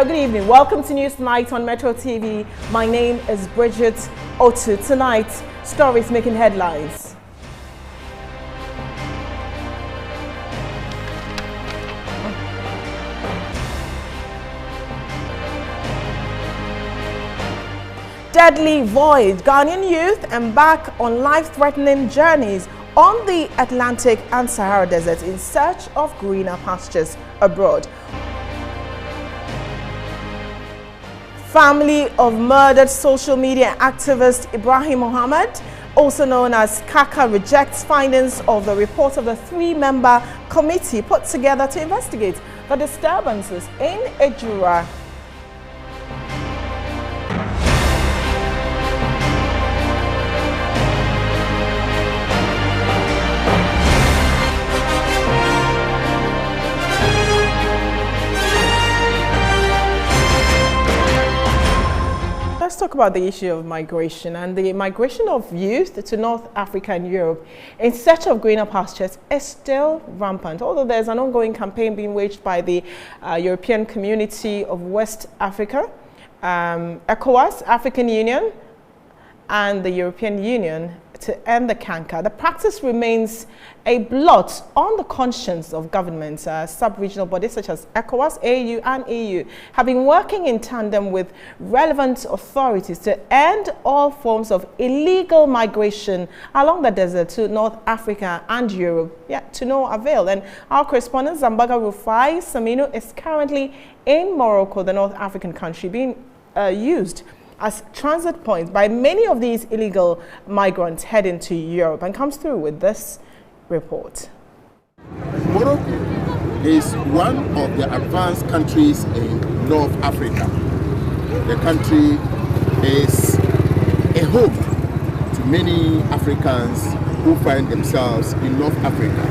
Hello, good evening. Welcome to News Tonight on Metro TV. My name is Bridget Otu. Tonight, stories making headlines. Deadly Voyage. Ghanaian youth embark on life-threatening journeys on the Atlantic and Sahara Desert in search of greener pastures abroad. Family of murdered social media activist Ibrahim Mohammed, also known as Kaka, rejects findings of the report of the three-member committee put together to investigate the disturbances in Ejura. Let's talk about the issue of migration, and the migration of youth to North Africa and Europe in search of greener pastures is still rampant, although there's an ongoing campaign being waged by the European Community of West Africa, ECOWAS, African Union, and the European Union to end the canker. The practice remains a blot on the conscience of governments. Sub-regional bodies such as ECOWAS, AU and EU have been working in tandem with relevant authorities to end all forms of illegal migration along the desert to North Africa and Europe, yet to no avail. And our correspondent Zambaga Rufai Saminu is currently in Morocco, the North African country, being used as transit points by many of these illegal migrants heading to Europe, and comes through with this report. Morocco is one of the advanced countries in North Africa. The country is a home to many Africans who find themselves in North Africa.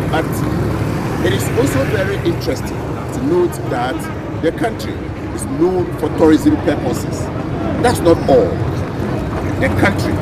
But it is also very interesting to note that the country is known for tourism purposes. That's not all. The country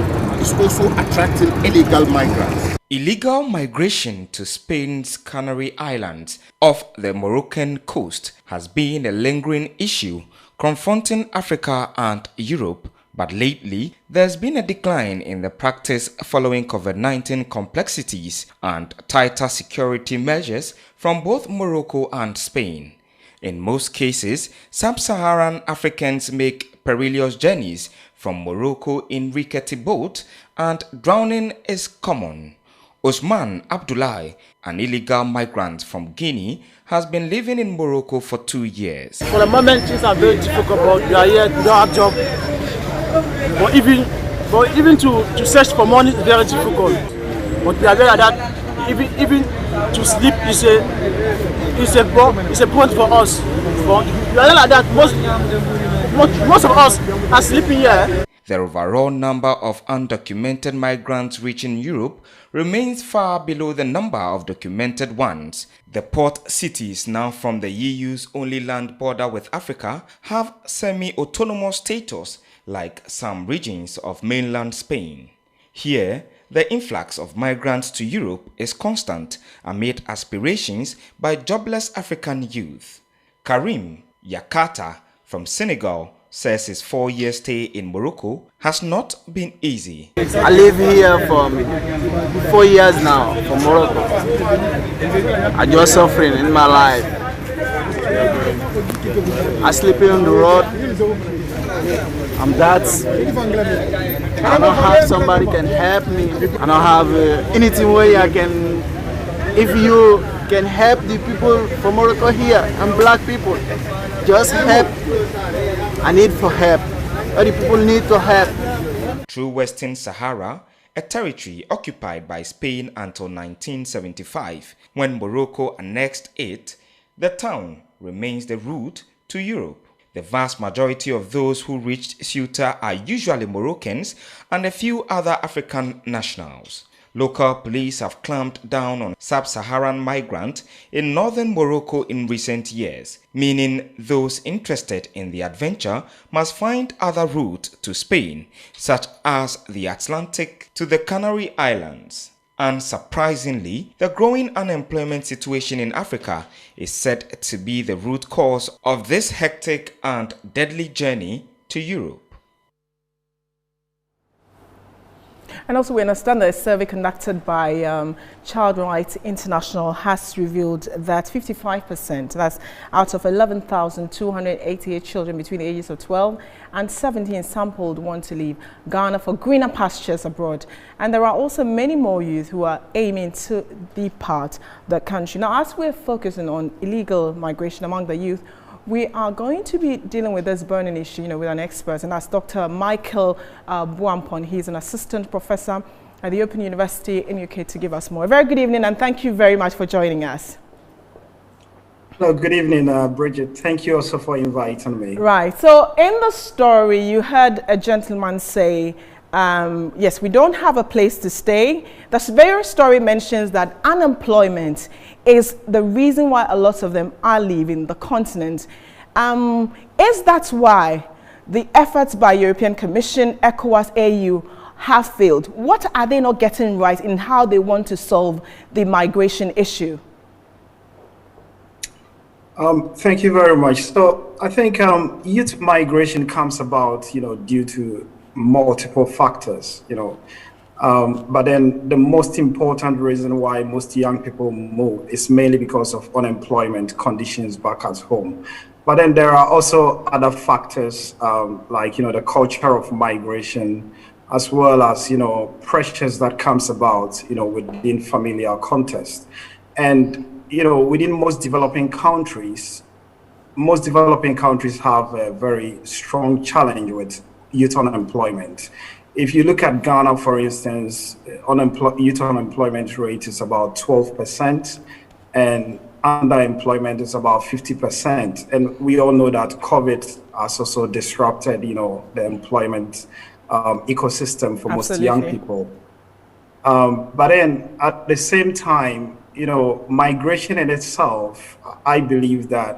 is also attracting illegal migrants. Illegal migration to Spain's Canary Islands off the Moroccan coast has been a lingering issue confronting Africa and Europe, but lately there's been a decline in the practice following COVID-19 complexities and tighter security measures from both Morocco and Spain. In most cases, sub-Saharan Africans make perilous journeys from Morocco in rickety boats, and drowning is common. Osman Abdullahi, an illegal migrant from Guinea, has been living in Morocco for 2 years. For the moment, things are very difficult, but we are here, we don't have job. But even to search for money is very difficult. But we are aware that even to sleep is a point for us. But we are aware that most of us are sleeping here. The overall number of undocumented migrants reaching Europe remains far below the number of documented ones. The port cities, now from the EU's only land border with Africa, have semi-autonomous status like some regions of mainland Spain. Here, the influx of migrants to Europe is constant amid aspirations by jobless African youth. Karim Yakata from Senegal says his 4-year stay in Morocco has not been easy. I live here for 4 years now, from Morocco. I'm just suffering in my life. I sleep on the road. I'm that. I don't have somebody can help me. I don't have anything where I can. If you can help the people from Morocco here and black people, just help. I need for help. All the people need to help. Through Western Sahara, a territory occupied by Spain until 1975, when Morocco annexed it, the town remains the route to Europe. The vast majority of those who reached Ceuta are usually Moroccans and a few other African nationals. Local police have clamped down on sub-Saharan migrants in northern Morocco in recent years, meaning those interested in the adventure must find other routes to Spain, such as the Atlantic to the Canary Islands. Unsurprisingly, the growing unemployment situation in Africa is said to be the root cause of this hectic and deadly journey to Europe. And also we understand that a survey conducted by Child Rights International has revealed that 55%, that's out of 11,288 children between the ages of 12 and 17 sampled, want to leave Ghana for greener pastures abroad. And there are also many more youth who are aiming to depart the country. Now, as we're focusing on illegal migration among the youth, we are going to be dealing with this burning issue, with an expert, and that's Dr. Michael Boampong. He's an assistant professor at the Open University in UK to give us more. A very good evening, and thank you very much for joining us. Hello, good evening, Bridget. Thank you also for inviting me. Right. So in the story, you heard a gentleman say, yes, we don't have a place to stay. The very story mentions that unemployment is the reason why a lot of them are leaving the continent. Is that why the efforts by European Commission, ECOWAS, AU have failed? What are they not getting right in how they want to solve the migration issue? Thank you very much. So I think youth migration comes about, due to multiple factors, but then the most important reason why most young people move is mainly because of unemployment conditions back at home. But then there are also other factors like, the culture of migration, as well as, pressures that comes about, within familial context. And, within most developing countries have a very strong challenge with youth unemployment. If you look at Ghana, for instance, youth unemployment rate is about 12%, and underemployment is about 50%. And we all know that COVID has also disrupted, the employment ecosystem for most young people. But then at the same time, migration in itself, I believe that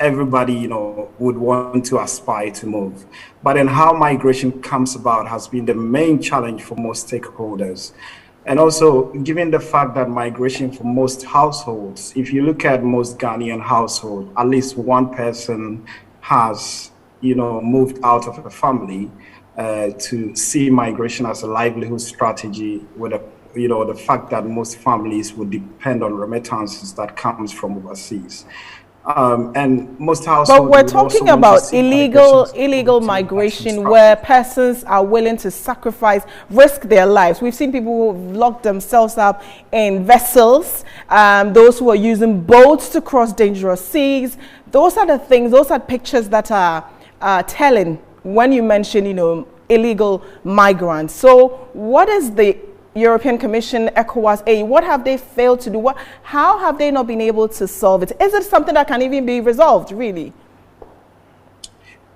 everybody, would want to aspire to move. But then how migration comes about has been the main challenge for most stakeholders. And also, given the fact that migration for most households, if you look at most Ghanaian households, at least one person has, moved out of a family to see migration as a livelihood strategy, with the fact that most families would depend on remittances that comes from overseas. And most households. But we're talking about illegal migration where persons are willing to sacrifice, risk their lives. We've seen people who have locked themselves up in vessels, those who are using boats to cross dangerous seas. Those are the things, those are pictures that are telling when you mention, illegal migrants. So what is the European Commission, ECOWAS, AU, what have they failed to do? How have they not been able to solve it? Is it something that can even be resolved, really?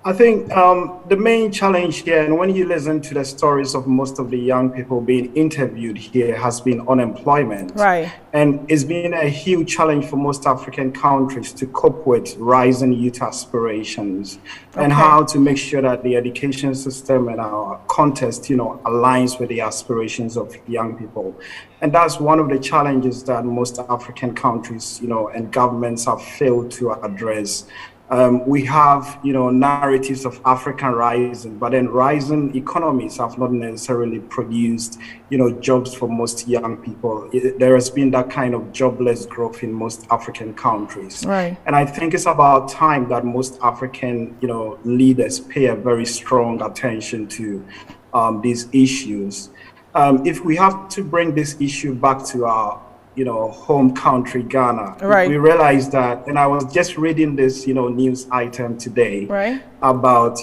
I think the main challenge here, and when you listen to the stories of most of the young people being interviewed here, has been unemployment. Right. And it's been a huge challenge for most African countries to cope with rising youth aspirations, and how to make sure that the education system and our context, aligns with the aspirations of young people. And that's one of the challenges that most African countries, and governments have failed to address. We have, narratives of African rising, but then rising economies have not necessarily produced, jobs for most young people. There has been that kind of jobless growth in most African countries. Right. And I think it's about time that most African, leaders pay a very strong attention to these issues. If we have to bring this issue back to our home country, Ghana. Right. We realized that, and I was just reading this, news item today, right, about,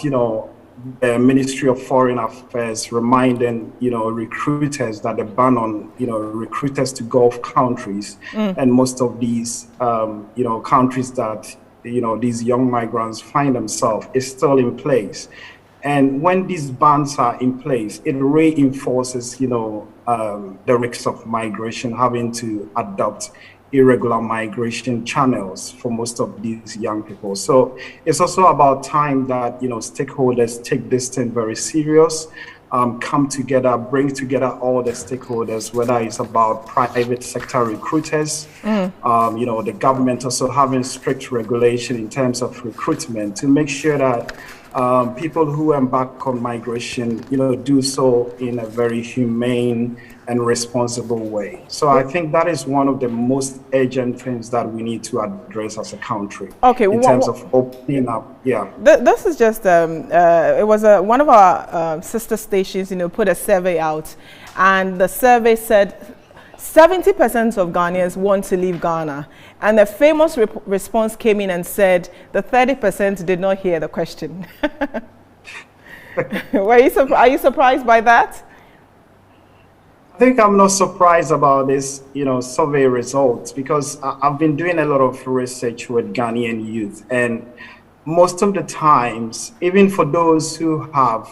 the Ministry of Foreign Affairs reminding, recruiters that the ban on, recruiters to Gulf countries and most of these, countries that, these young migrants find themselves is still in place. And when these bans are in place, it reinforces, the risks of migration, having to adopt irregular migration channels for most of these young people. So it's also about time that, stakeholders take this thing very serious. come together, bring together all the stakeholders, whether it's about private sector recruiters, the government also having strict regulation in terms of recruitment to make sure that people who embark on migration, do so in a very humane and responsible way. So I think that is one of the most urgent things that we need to address as a country. Okay, in terms of opening up. Yeah. This is just it was one of our sister stations, put a survey out, and the survey said 70% of Ghanaians want to leave Ghana, and the famous response came in and said the 30% did not hear the question. Are you surprised by that? I think I'm not surprised about this, survey results, because I've been doing a lot of research with Ghanaian youth, and most of the times, even for those who have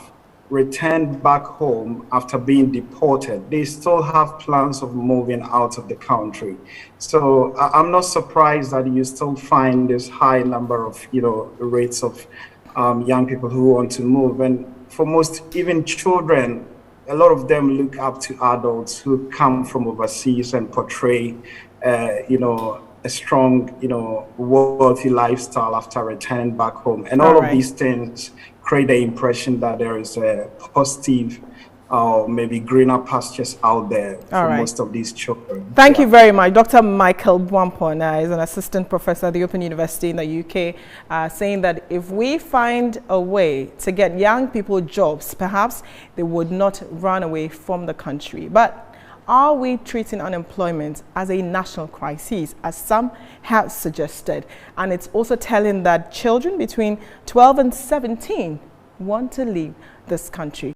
returned back home after being deported, they still have plans of moving out of the country. So I'm not surprised that you still find this high number of, rates of young people who want to move. And for most, even children, a lot of them look up to adults who come from overseas and portray, a strong, wealthy lifestyle after returning back home. And all of these things create the impression that there is a positive, maybe greener pastures out there for most of these children. Thank you very much. Dr. Michael Boampong is an assistant professor at the Open University in the UK, saying that if we find a way to get young people jobs, perhaps they would not run away from the country. But are we treating unemployment as a national crisis, as some have suggested? And it's also telling that children between 12 and 17 want to leave this country.